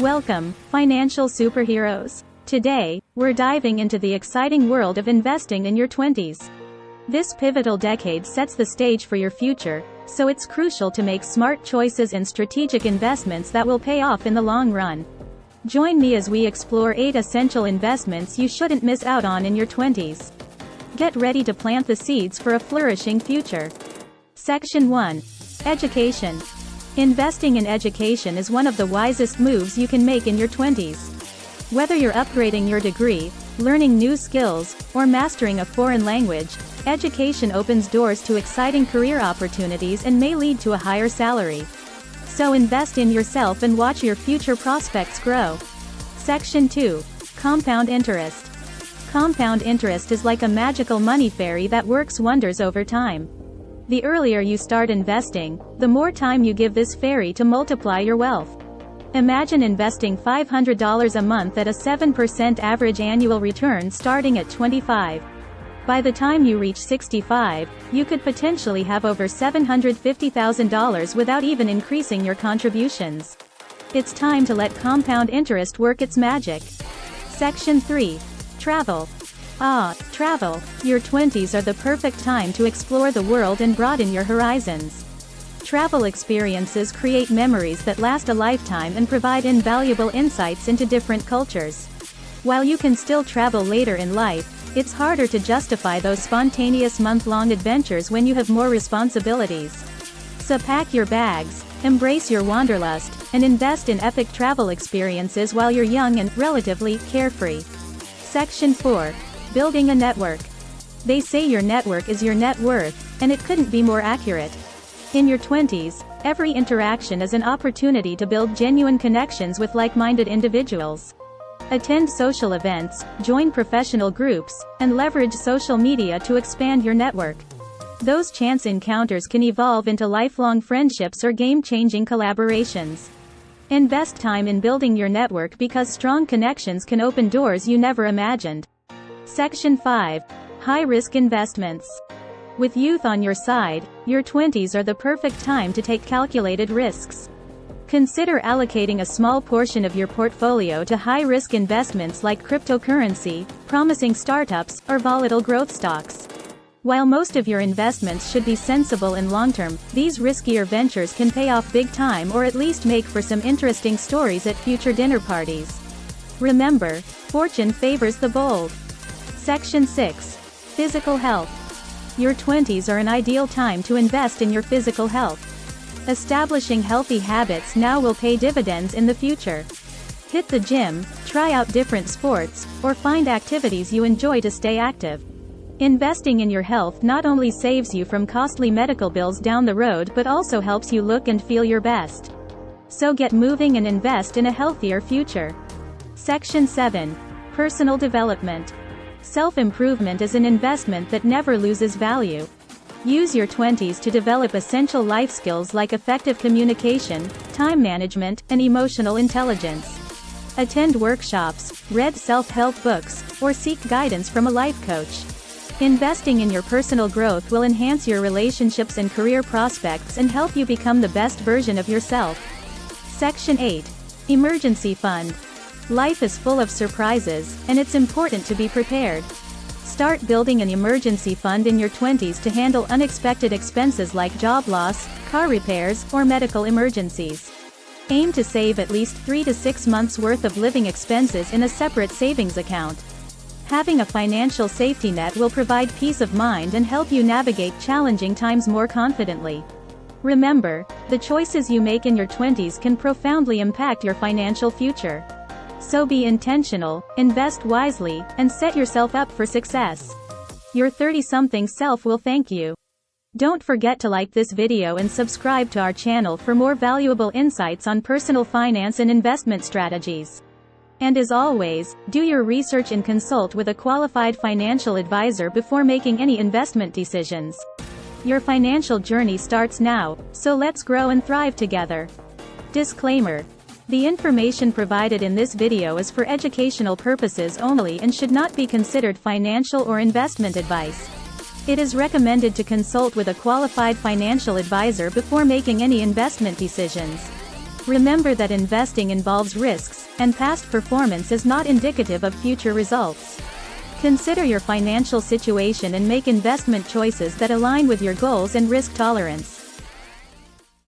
Welcome, financial superheroes. Today, we're diving into the exciting world of investing in your 20s. This pivotal decade sets the stage for your future, so it's crucial to make smart choices and strategic investments that will pay off in the long run. Join me as we explore 8 essential investments you shouldn't miss out on in your 20s. Get ready to plant the seeds for a flourishing future. Section 1. Education. Investing in education is one of the wisest moves you can make in your 20s. Whether you're upgrading your degree, learning new skills, or mastering a foreign language, education opens doors to exciting career opportunities and may lead to a higher salary. So invest in yourself and watch your future prospects grow. Section 2. Compound interest. Compound interest is like a magical money fairy that works wonders over time. The earlier you start investing, the more time you give this fairy to multiply your wealth. Imagine investing $500 a month at a 7% average annual return starting at 25. By the time you reach 65, you could potentially have over $750,000 without even increasing your contributions. It's time to let compound interest work its magic. Section 3. Travel. Travel. Your 20s are the perfect time to explore the world and broaden your horizons. Travel experiences create memories that last a lifetime and provide invaluable insights into different cultures. While you can still travel later in life, it's harder to justify those spontaneous month-long adventures when you have more responsibilities. So pack your bags, embrace your wanderlust, and invest in epic travel experiences while you're young and relatively carefree. Section 4. Building a network. They say your network is your net worth, and it couldn't be more accurate. In your 20s, every interaction is an opportunity to build genuine connections with like-minded individuals. Attend social events, join professional groups, and leverage social media to expand your network. Those chance encounters can evolve into lifelong friendships or game-changing collaborations. Invest time in building your network because strong connections can open doors you never imagined. Section 5. High-risk investments. With youth on your side, your 20s are the perfect time to take calculated risks. Consider allocating a small portion of your portfolio to high-risk investments like cryptocurrency, promising startups, or volatile growth stocks. While most of your investments should be sensible and long-term, these riskier ventures can pay off big time or at least make for some interesting stories at future dinner parties. Remember, fortune favors the bold. Section 6. Physical health. Your 20s are an ideal time to invest in your physical health. Establishing healthy habits now will pay dividends in the future. Hit the gym, try out different sports, or find activities you enjoy to stay active. Investing in your health not only saves you from costly medical bills down the road but also helps you look and feel your best. So get moving and invest in a healthier future. Section 7. Personal development. Self-improvement is an investment that never loses value. Use your 20s to develop essential life skills like effective communication, time management, and emotional intelligence. Attend workshops, read self-help books, or seek guidance from a life coach. Investing in your personal growth will enhance your relationships and career prospects and help you become the best version of yourself. Section 8. Emergency fund. Life is full of surprises, and it's important to be prepared. Start building an emergency fund in your 20s to handle unexpected expenses like job loss, car repairs, or medical emergencies. Aim to save at least 3 to 6 months' worth of living expenses in a separate savings account. Having a financial safety net will provide peace of mind and help you navigate challenging times more confidently. Remember, the choices you make in your 20s can profoundly impact your financial future. So be intentional, invest wisely, and set yourself up for success. Your 30-something self will thank you. Don't forget to like this video and subscribe to our channel for more valuable insights on personal finance and investment strategies. And as always, do your research and consult with a qualified financial advisor before making any investment decisions. Your financial journey starts now, so let's grow and thrive together. Disclaimer. The information provided in this video is for educational purposes only and should not be considered financial or investment advice. It is recommended to consult with a qualified financial advisor before making any investment decisions. Remember that investing involves risks, and past performance is not indicative of future results. Consider your financial situation and make investment choices that align with your goals and risk tolerance.